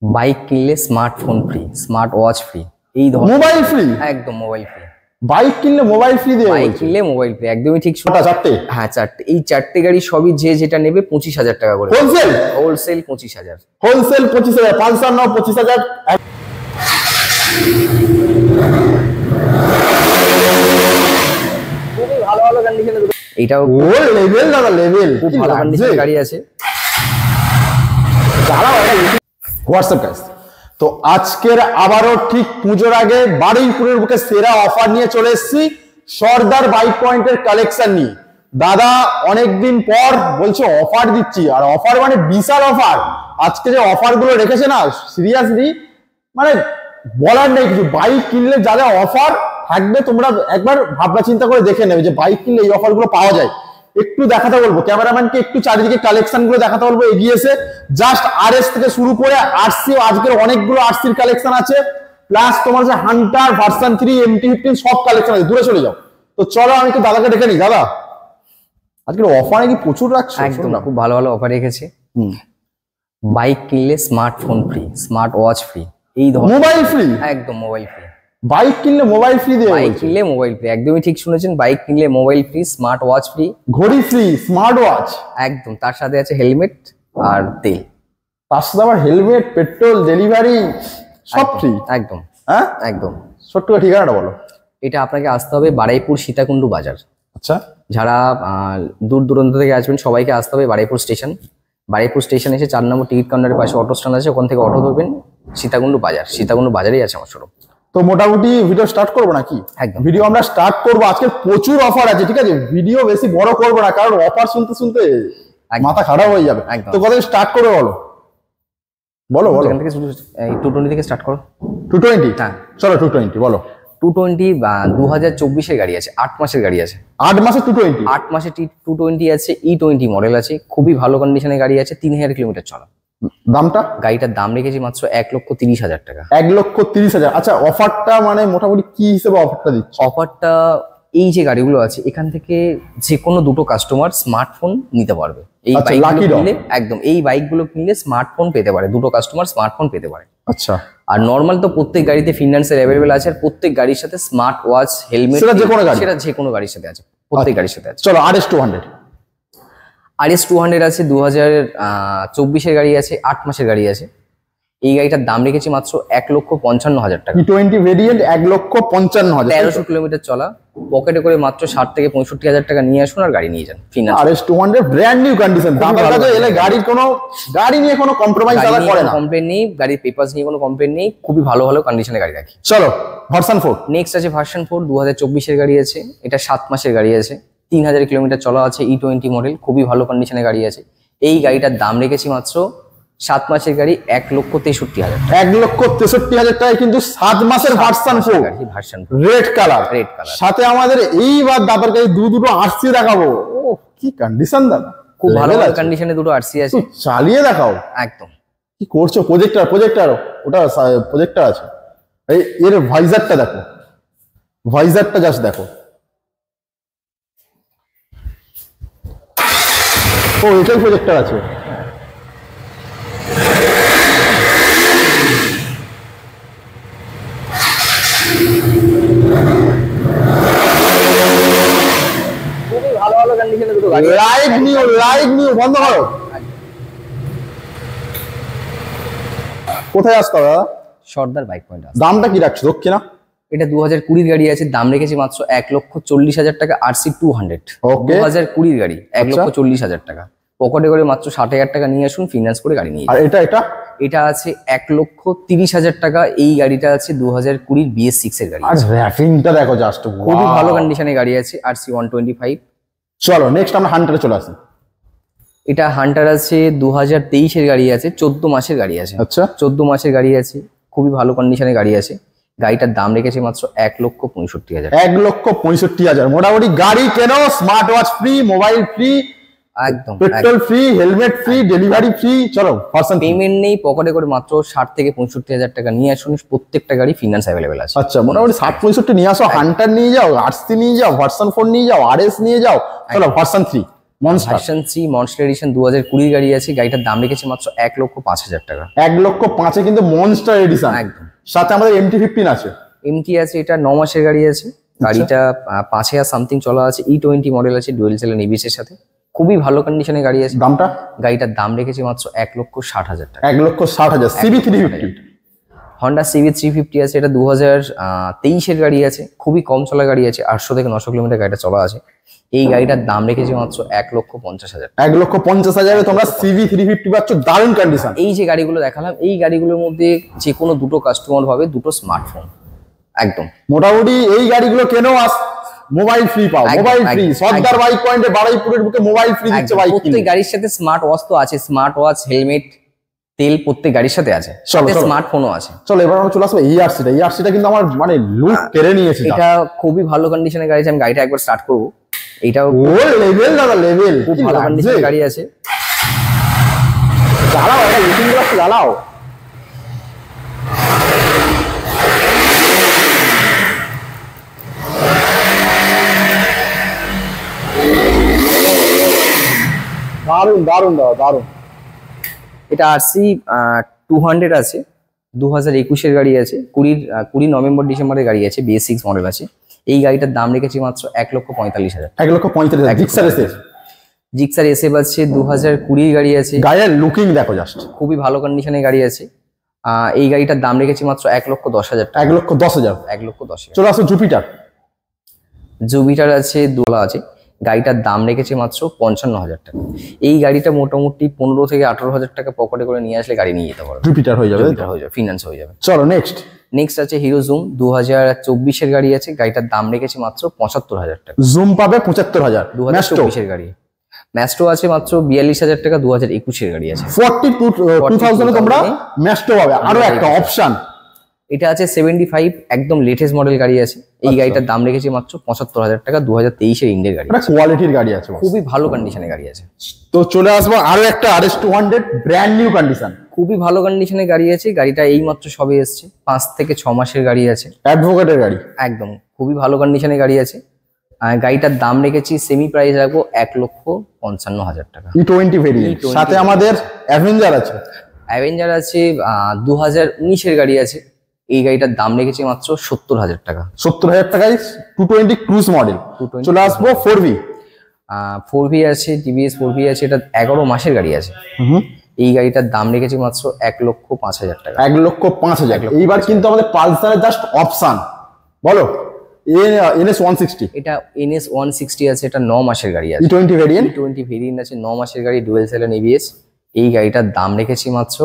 Bike কিনলে smartphone free, smart watch free, এই ধরনের মোবাইল ফ্রি, একদম মোবাইল ফ্রি। বাইক কিনলে মোবাইল ফ্রি দিয়ে, বাইক কিনলে মোবাইল ফ্রি, একদমই ঠিক শুনে। চারটে? হ্যাঁ চারটে। এই চারটে গাড়ি সবই যে যেটা নেবে 25,000 টাকা করে। হোলসেল? হোলসেল 25,000। হোলসেল 25,000, পালসার নাও 25,000। খুবই ভালো ভালো কন্ডিশনে, এটাও ওল লেভেল দাদা, লেভেল খুব ভালো কন্ডিশনের গাড়ি আছে। হোয়াটসঅ্যাপ গাইস, তো আজকের আবারও ঠিক পুজোর আগে বারুইপুরের বুকে সেরা অফার নিয়ে চলে এসেছি সর্দার বাইক পয়েন্টের কালেকশন নিয়ে। দাদা অনেকদিন পর বলছে অফার দিচ্ছি, আর অফার মানে বিশাল অফার। আজকে যে অফার গুলো রেখেছে না, সিরিয়াসলি মানে বলার নেই কিছু। বাইক কিনলে যা যা অফার থাকবে তোমরা একবার ভাবনা চিন্তা করে দেখে নেবে যে বাইক কিনলে এই অফার গুলো পাওয়া যায়। একটু দেখাতে বলবো ক্যামেরাম্যানকে, একটু চারিদিকে কালেকশন গুলো দেখাতে বলবো এগিয়েছে। জাস্ট আরএস থেকে শুরু করে আরসি, আজকের অনেকগুলো আরসির কালেকশন আছে, প্লাস তোমার যে হান্টার ভার্সন 3, MT-15 সব কালেকশন আছে। দূরে চলে যাও। তো চলো আমি তো দাদাকে ডেকে নিই। দাদা আজকের অফারে কি প্রচুর রাখছে? একদম খুব ভালো ভালো অফার রেখেছে। বাইক কিনলে smartphone free, smart watch free, এই ধরনের মোবাইল ফ্রি, একদম মোবাইল ফ্রি। বাইক কিনলে মোবাইল ফ্রি দিয়ে, বাইক কিনলে মোবাইল ফ্রি, একদমই ঠিক শুনেছেন। বাইক কিনলে mobile free, smart watch free, ঘড়ি ফ্রি, স্মার্ট ওয়াচ একদম। তার সাথে আছে হেলমেট আর তেল। তার সাথে আবার হেলমেট, পেট্রোল, ডেলিভারি সব ফ্রি একদম। হ্যাঁ একদম। ছোট্ট ঠিকানাটা বলো। এটা আপনাকে আসতে হবে বারুইপুর সীতাকুণ্ডু বাজার। আচ্ছা, যারা দূর দূরান্ত থেকে আসবেন সবাইকে আসতে হবে বারুইপুর স্টেশন। বারুইপুর স্টেশন এসে 4 নম্বর টিকিট কাউন্টারের পাশে অটো স্ট্যান্ড আছে, ওখান থেকে অটো ধরবেন। সীতাকুণ্ডু বাজার, সীতাকুণ্ডু বাজারেই আছে আমার শোরুম। তো মোটামুটি ভিডিও স্টার্ট করবো নাকি? একদম ভিডিও আমরা স্টার্ট করবো। আজকে প্রচুর অফার আছে, ঠিক আছে? ভিডিও বেশি বড় করবো না, কারণ অফার শুনতে শুনতে মাথা খারাপ হয়ে যাবে। তো কোথায় স্টার্ট করবে বলো? বলো বলো। এখান থেকে 220 থেকে স্টার্ট করো। 220? হ্যাঁ চলো 220 বলো। 220 2024-এর গাড়ি আছে, 8 মাসের গাড়ি আছে। 8 মাসে 220? 8 মাসে 220 আছে, E20 মডেল আছে, খুবই ভালো কন্ডিশনের গাড়ি আছে, 3000 কিলোমিটার চলা। দামটা? গাড়িটার দাম রেখেছি মাত্র 1,30,000 টাকা। 1,30,000। আচ্ছা, অফারটা মানে মোটামুটি কি হিসেবে অফারটা দিচ্ছে? অফারটা এই যে গাড়িগুলো আছে এখান থেকে যে কোনো দুটো কাস্টমার স্মার্টফোন নিতে পারবে। এই বাইকগুলো কিনলে, একদম এই বাইকগুলো কিনলে স্মার্টফোন পেতে পারে, দুটো কাস্টমার স্মার্টফোন পেতে পারে। আচ্ছা, আর নর্মাল তো প্রত্যেক গাড়িতে ফিনান্সের অ্যাভেলেবেল আছে, আর প্রত্যেক গাড়ির সাথে স্মার্ট ওয়াচ, হেলমেট, সেটা যে কোনো গাড়ি, সেটা যে কোনো গাড়ির সাথে আছে, প্রত্যেক গাড়ির সাথে আছে। চলো RS 200। RS 200 আছে, 2024-এর গাড়ি আছে, 8 মাসের গাড়ি আছে। এই গাড়িটার দাম রেখেছি মাত্র 1,55,000 টাকা। E20 ভেরিয়েন্ট 1,55,000, 1300 কিলোমিটার চলা। পকেটে করে মাত্র 60 থেকে 65,000 টাকা নিয়ে আসুন আর গাড়ি নিয়ে যান। Finance RS 200 brand new condition. দাদার কাছে এলে গাড়ি নিয়ে কোনো কম্প্রোমাইজ দাদা করে না। কমপ্লেন নেই, গাড়ির পেপারস নিয়ে কোনো কমপ্লেন নেই, খুবই ভালো ভালো কন্ডিশনে গাড়ি রাখি। চলো ভার্সন 4। নেক্সট আছে ভার্সন 4, 2024-এর গাড়ি আছে, এটা 7 মাসের গাড়ি আছে, 3000 কিলোমিটার চলা আছে, E20 মডেল, খুবই ভালো কন্ডিশনে গাড়ি আছে। এই গাড়িটার দাম রেখেছি মাত্র 7 মাসের গাড়ি 1,63,000। 1,63,000 টাকায় কিন্তু 7 মাসের ভার্সন 4, রেড কালার। সাথে আমাদের এইবার দাদার কাছে দুটো আরসি দেখাবো। ও কি কন্ডিশন দাদা, খুব ভালো কন্ডিশনে দুটো আরসি আছে, চালিয়ে দেখাও। একদম। কি করছো? প্রজেক্টর ওটা প্রজেক্টর আছে। এর ভাইজারটা দেখো, ভাইজারটা জাস্ট দেখো। ও এটাই প্রজেক্টর আছে। লাইভ নিউ বন্ধ করো। কোথায় আসতে হবে দাদা? সর্দার বাইক পয়েন্ট। দামটা কি রাখছো? দক্ষিণা? এটা 2020 গাড়ি আছে, দাম রেখেছি মাত্র 1,40,000 টাকা। RC 200 2020 গাড়ি, 1,40,000 টাকা। পকেটে করে মাত্র 60,000 টাকা নিয়ে আসুন, ফিনান্স করে গাড়ি নিয়ে। আর এটা আছে 1,30,000 টাকা। এই গাড়িটা আছে 2020 BS6 এর গাড়ি। আর র্যাপিংটা দেখো জাস্ট, খুবই ভালো কন্ডিশনে গাড়ি আছে, RC 125। চলো নেক্সট আমরা হান্টারে চলে আসি। এটা হান্টার আছে 2023-এর গাড়ি আছে, 14 মাসের গাড়ি আছে। আচ্ছা, 14 মাসের গাড়ি আছে, খুবই ভালো কন্ডিশনে গাড়ি আছে। গাড়িটার দাম রেখেছে মাত্র 1,65,000। 1,65,000। মোটামুটি গাড়ি কেন, smart watch free, mobile free, একদম, petrol free, helmet free, delivery free. চলো পার্সন পেমেন্ট নেই, পকেটে করে মাত্র 60 থেকে 65,000 টাকা নিয়ে আসুন, প্রত্যেকটা গাড়ি ফিনান্স অ্যাভেলেবেল আছে। আচ্ছা, মোটামুটি 60-65 নিয়ে আসো। হান্টার নিয়ে যাও, RC নিয়ে যাও, ভার্সন 4 নিয়ে যাও, RS নিয়ে যাও। চলো version 3 monster version 3 monster edition 2020 গাড়ি আছে, গাড়িটার দাম রেখেছি মাত্র 1,05,000 টাকা। 1,05,000 কিন্তু মনস্টার এডিশন, একদম। সাথে আমাদের MT-15 আছে। এমটি আছে, এটা 9 মাসের গাড়ি আছে, গাড়িটা 5,000 সামথিং চলা আছে, E20 মডেল আছে, ডুয়েল সেলের এবিএস এর সাথে, খুবই ভালো কন্ডিশনে গাড়ি আছে। দামটা? গাড়িটার দাম রেখেছি মাত্র 1,60,000 টাকা। 1,60,000 CB350। হন্ডা CB350 আছে, এটা 2023 এর গাড়ি আছে, খুবই কম চলা গাড়ি আছে, 800 থেকে 900 কিলোমিটার গাড়িটা চলা আছে। এই গাড়িটার দাম রেখেছি মাত্র 1,50,000। 1,50,000 তোমরা CB350 পাচ্ছ, দারুণ কন্ডিশন। এই যে গাড়িগুলো দেখালাম, এই গাড়িগুলোর মধ্যে যে কোনো দুটো কাস্টমার পাবে দুটো স্মার্টফোন। একদম মোটামুটি এই গাড়িগুলো কেনো মোবাইল ফ্রি পাও, মোবাইল ফ্রি। সর্দার বাইক পয়েন্টে বারুইপুরের বুকে মোবাইল ফ্রি দিচ্ছে বাইক। প্রত্যেক গাড়ির সাথে স্মার্ট ওয়াচ তো আছে, স্মার্ট ওয়াচ, হেলমেট, তেল প্রত্যেক গাড়ির সাথে আছে, সাথে স্মার্টফোনও আছে। চলো এবার আমরা চলে আসবো ERC-টা। ERC-টা কিন্তু আমার মানে লুক কেড়ে নিয়েছে। এটা খুবই ভালো কন্ডিশনের গাড়ি আছে, আমি গাড়িটা একবার স্টার্ট করবো। এটাও ও লেভেল দাদা, লেভেল, খুব ভালো কন্ডিশনের গাড়ি আছে। চালাও এটা, রেটিং গুলো চালাও। দারুন দারুন দাদা, দারুন। এটা RC 200 আছে, 2021 এর গাড়ি আছে, 20 নভেম্বর ডিসেম্বরের গাড়ি আছে, BS6 মডেল আছে। এই গাড়িটার দাম রেখেছি মাত্র 1,45,000। 1,45,000। জিক্সার SF, জিক্সার SF আছে, 2020 গাড়ি আছে। গাড়ির লুকিং দেখো জাস্ট, খুবই ভালো কন্ডিশনের গাড়ি আছে। এই গাড়িটার দাম রেখেছি মাত্র 1,10,000 টাকা। 1,10,000। 1,10,000। চলে আসো জুপিটার। জুপিটার আছে, দোলা আছে, গাড়িটার দাম রেখেছে মাত্র 55,000 টাকা। এই গাড়িটা মোটামুটি 15 থেকে 18,000 টাকা পকেটে করে নিয়ে আসলে গাড়ি নিয়ে যেতে পারবে। জুপিটার হয়ে যাবে, ফিনান্স হয়ে যাবে। চলো নেক্সট। নেক্সট আছে হিরো জুম, 2024 এর গাড়ি আছে, গাড়িটার দাম রেখেছি মাত্র 75,000 টাকা। জুম পাবে 75,000। 2024 এর গাড়ি। ম্যাস্টো আছে মাত্র 42,000 টাকা, 2021 এর গাড়ি আছে। 42,000 তোমরা ম্যাস্টো পাবে। আরো একটা অপশন, এটা আছে 75, একদম লেটেস্ট মডেল গাড়ি আছে। এই গাড়িটার দাম রেখেছি মাত্র 75,000 টাকা, 2023 এর ইন্ডিয়ার গাড়ি। এটা কোয়ালিটির গাড়ি আছে, খুবই ভালো কন্ডিশনের গাড়ি আছে। তো চলে আসবো আরো একটা RS200 ব্র্যান্ড নিউ কন্ডিশন। খুবই ভালো কন্ডিশনের গাড়ি আছে, গাড়িটা এই মাত্র সবে এসেছে, 5 থেকে 6 মাসের গাড়ি আছে। অ্যাডভোকেটের গাড়ি, একদম খুবই ভালো কন্ডিশনের গাড়ি আছে। গাড়িটার দাম রেখেছি সেমি প্রাইস রাখবো 1,55,000 টাকা। E20 ভেরিয়েন্ট, সাথে আমাদের অ্যাভেঞ্জার আছে। অ্যাভেঞ্জার আছে 2019 এর গাড়ি আছে। এই গাড়িটার দাম রেখেছি মাত্র 70,000 টাকা। 70,000 টাকায় 220 ক্রুজ মডেল। চলে আসবো 4V। 4V আছে, TVS 4V আছে, এটা 11 মাসের গাড়ি আছে। এই গাড়িটার দাম রেখেছি মাত্র 1,05,000 টাকা। 1,05,000। এইবার কিন্তু আমাদের পালসারের জাস্ট অপশন বলো, NS 160। এটা NS 160 আছে, এটা 9 মাসের গাড়ি আছে। E20 ভেরিয়েন্ট, E20 ভেরিয়েন্ট আছে, 9 মাসের গাড়ি, ডুয়েল সেলের ABS। এই গাড়িটার দাম রেখেছি মাত্র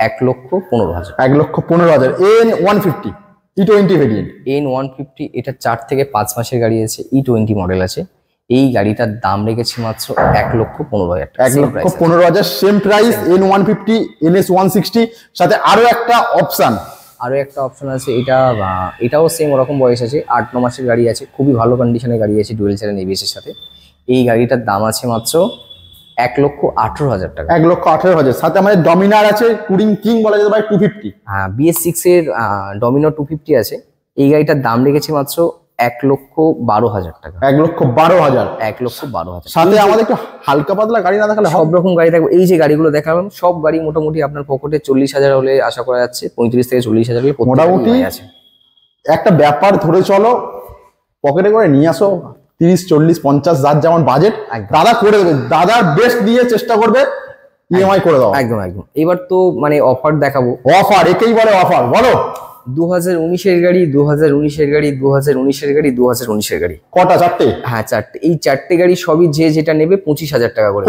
1,15,000। 1,15,000। N150 E20 variant. N150 এটা 4 থেকে 5 মাসের গাড়ি আছে, E20 মডেল আছে। এই গাড়িটার দাম রেখেছি মাত্র 1,15,000 টাকা। 1,15,000 সেম প্রাইস। N150 NS 160, সাথে আরো একটা অপশন আছে, এটাও সেম ওরকম বয়স আছে, 8-9 মাসের গাড়ি আছে, খুবই ভালো কন্ডিশনের গাড়ি আছে, ডুয়েল সেলের ABS এর সাথে। এই গাড়িটার দাম আছে মাত্র 1,18,000 টাকা। 1,18,000। সাথে আমাদের ডমিনার আছে, টুরিং কিং বলা যেতে পারে, 250। হ্যাঁ, BS6 এর ডমিনো 250 আছে। এই গাড়িটার দাম রেখেছি মাত্র 1,12,000 টাকা। 1,12,000। 1,12,000। সাথে আমাদের একটু হালকা পাতলা গাড়ি না দেখালে সব রকম গাড়ি থাকবে। এই যে গাড়িগুলো দেখালাম, সব গাড়ি মোটামুটি আপনার পকেটে 40,000 হলে আশা করা যাচ্ছে, 35 থেকে 40,000 হলে মোটামুটি আছে। একটা ব্যাপার ধরে চলো, পকেটে করে নিয়ে আসো 30, 40, 50 যার যেমন বাজেট দাদা করে দেবে। দাদার বেস্ট দিয়ে চেষ্টা করবে EMI করে দাও। একদম একদম। এবার তো মানে অফার দেখাবো। অফার একেই বলে অফার। বলো। 2019 এর গাড়ি, 2019 এর গাড়ি, 2019 এর গাড়ি, 2019 এর গাড়ি। কটা? 4টে। হ্যাঁ 4টে। এই 4টে গাড়ি সবই যেটা নেবে 25,000 টাকা করে।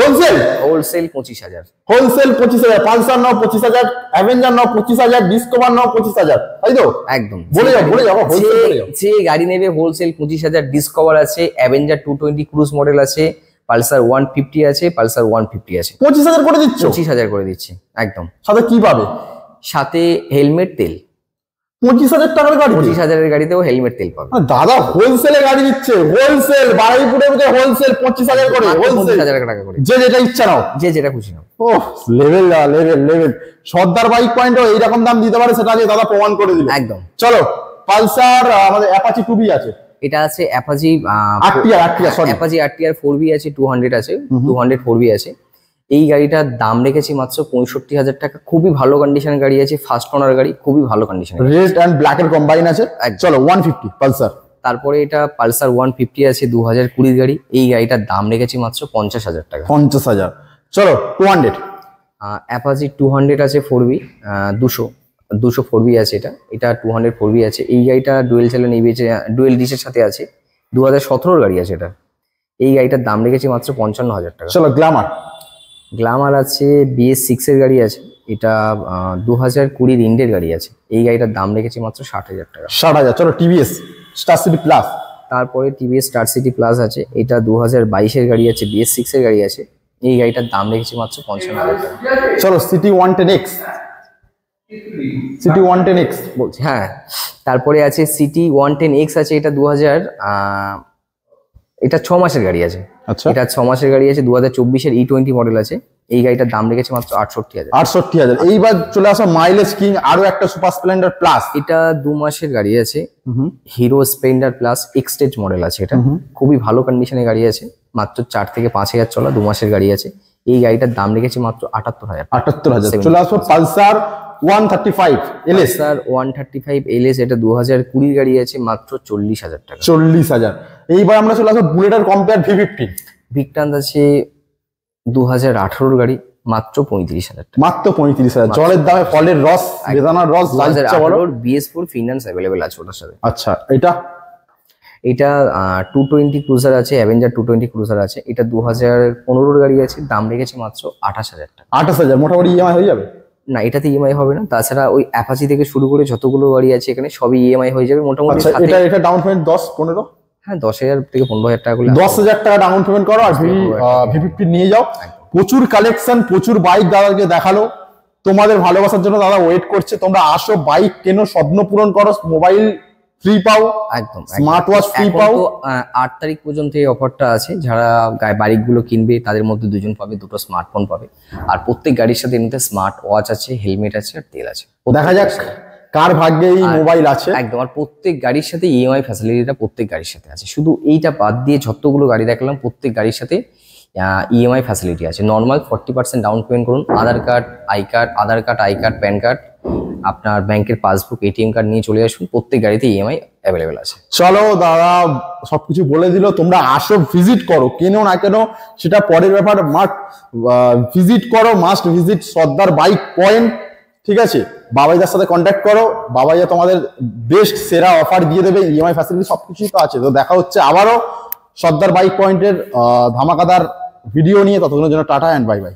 হোলসেল 25,000। হোলসেল 25,000। পালসার নাও 25,000, অ্যাভেঞ্জার নাও 25,000, ডিসকভার নাও 25,000, তাই তো? একদম। বলে যাও হোলসেল বলে যাও। যে গাড়ি নেবে হোলসেল 25,000, ডিসকভার আছে, অ্যাভেঞ্জার 220 ক্রুজ মডেল আছে, পালসার 150 আছে, পালসার 150 আছে। 25,000 করে দিচ্ছ? 25,000 করে দিচ্ছি একদম। সাথে কি পাবে? সাথে হেলমেট, তেল। 25,000 টাকার গাড়ি? 25,000 এর গাড়িতেও হেলমেট, তেল পাবে। দাদা হোলসেলে গাড়ি দিচ্ছে, হোলসেল বারুইপুরের মধ্যে হোলসেল 25,000 করে। হোলসেল 25,000 টাকা করে, যে যেটা ইচ্ছা নাও, যে যেটা খুশি নাও। ও লেভেল লেভেল। সর্দার বাইক পয়েন্টও এইরকম দাম দিতে পারে, সেটা আগে দাদা প্রমাণ করে দিল। একদম। চলো পালসার আমাদের অ্যাপাচি 2B আছে। এটা আছে Apache sorry Apache RTR 4B আছে, 200 আছে, 200 4B আছে। এই গাড়িটার দাম রেখেছি মাত্র 65,000 টাকা। খুবই ভালো কন্ডিশনের গাড়ি আছে, ফার্স্ট ওনার গাড়ি, খুবই ভালো কন্ডিশন। রেড এন্ড ব্ল্যাক এর কম্বাইন আছে। চলো 150 পালসার। তারপরে এটা পালসার 150 আছে, 2020 গাড়ি। এই গাড়িটার দাম রেখেছি মাত্র 50,000 টাকা। 50,000। চলো 200। অ্যাপাচি 200 আছে 4B, 200 4B আছে। এটা 200 4B আছে। এই গাড়িটা ডুয়েল চ্যানেল ডুয়েল ডিশের সাথে আছে, 2017 গাড়ি আছে এটা। এই গাড়িটার দাম রেখেছি মাত্র 55,000 টাকা। চলো গ্ল্যামার আছে BS6 এর গাড়ি আছে। এটা 2020 ইন্ডের গাড়ি আছে। এই গাড়িটার দাম রেখেছি মাত্র 60,000 টাকা। 60,000। চলো টিভিএস স্টার সিটি প্লাস। তারপরে টিভিএস স্টার সিটি প্লাস আছে। এটা 2022 এর গাড়ি আছে, BS6 এর গাড়ি আছে। এই গাড়িটার দাম রেখেছি মাত্র 55,000 টাকা। চলো সিটি 110X। সিটি 110X বলছি, হ্যাঁ। তারপরে আছে সিটি 110X আছে। এটা এটা 6 মাসের গাড়ি আছে। আচ্ছা, এটা 6 মাসের গাড়ি আছে, 2024 এর E20 মডেল আছে। এই গাড়িটার দাম রেখেছে মাত্র 68,000। 68,000। এইবার চলে আসো মাইলেজ কিং, আরো একটা সুপার স্প্লেন্ডার প্লাস। এটা 2 মাসের গাড়ি আছে, হিরো স্প্লেন্ডার প্লাস এক্সটেজ মডেল আছে। এটা খুবই ভালো কন্ডিশনের গাড়ি আছে, মাত্র 4 থেকে 5,000 চলা, 2 মাসের গাড়ি আছে। এই গাড়িটার দাম রেখেছি মাত্র 78,000। 78,000। চলে আসো পালসার 135 LS। পালসার 135 LS, এটা 2020 গাড়ি আছে, মাত্র 40,000 টাকা। 40,000। এইবার আমরা চলে আসো বুলেটের কম্পেয়ার V50। ভিক্টান্স আছে 2018 গাড়ি, মাত্র 35,000 টাকা। মাত্র 35,000। জলের দামে ফলের রস, বেদানার রস। 2018 BS4 ফিনান্স অ্যাভেলেবেল আছে ওটার সাথে। আচ্ছা, এটা 220 ক্রুজার আছে, অ্যাভেঞ্জার 220 ক্রুজার আছে। এটা 2015 গাড়ি আছে, দাম রেখেছে মাত্র 28,000 টাকা। 28,000 মোটামুটি ইএমআই হয়ে যাবে? না, এটাতে ইএমআই হবে না। তাছাড়া ওই অ্যাপাচি থেকে শুরু করে যতগুলো গাড়ি আছে এখানে সবই ইএমআই হয়ে যাবে মোটামুটি। আচ্ছা, এটা ডাউন পেমেন্ট 10-15? হ্যাঁ, 10,000 থেকে 15,000 টাকা করে। 10,000 টাকা ডাউন পেমেন্ট করো আর V50 নিয়ে যাও। প্রচুর কালেকশন, প্রচুর বাইক দাদাকে দেখালো। তোমাদের ভালোবাসার জন্য দাদা ওয়েট করছে। তোমরা আসো, বাইক কেনো, স্বপ্ন পূরণ করো, মোবাইল ফ্রি পাও, একদম স্মার্ট ওয়াচ ফ্রি পাও। 8 তারিখ পর্যন্ত এই অফারটা আছে। যারা বাইকগুলো কিনবে তাদের মধ্যে 2 জন পাবে, 2টো স্মার্টফোন পাবে। আর প্রত্যেক গাড়ির সাথে এমনিতে স্মার্ট ওয়াচ আছে, হেলমেট আছে আর তেল আছে। দেখা যাক কার ভাগ্যে এই মোবাইল আছে। একদম। আর প্রত্যেক গাড়ির সাথে ইএমআই ফ্যাসিলিটিটা প্রত্যেক গাড়ির সাথে আছে। শুধু এইটা বাদ দিয়ে যতগুলো গাড়ি দেখলাম প্রত্যেক গাড়ির সাথে ইএমআই ফ্যাসিলিটি আছে। নর্মাল 40% ডাউন পেমেন্ট করুন, Aadhaar card, I card, PAN card, আপনার ব্যাংকের পাসবুক, এটিএম কার্ড নিয়ে চলে আসুন। প্রত্যেক গাড়িতে ইএমআই অ্যাভেলেবেল আছে। চলো দাদা সবকিছু বলে দিল। তোমরা আসো, ভিজিট করো, কেনো না কেন সেটা পরের ব্যাপার। ভিজিট করো, মাস্ট ভিজিট সর্দার বাইক পয়েন্ট। ঠিক আছে, বাবাইদার সাথে কন্ট্যাক্ট করো, বাবাইদা তোমাদের বেস্ট সেরা অফার দিয়ে দেবে। ইএমআই ফ্যাসিলিটি সবকিছুই তো আছে। তো দেখা হচ্ছে আবারও সর্দার বাইক পয়েন্টের ধামাকাদার ভিডিও নিয়ে। ততক্ষণের জন্য টাটা অ্যান্ড বাই বাই।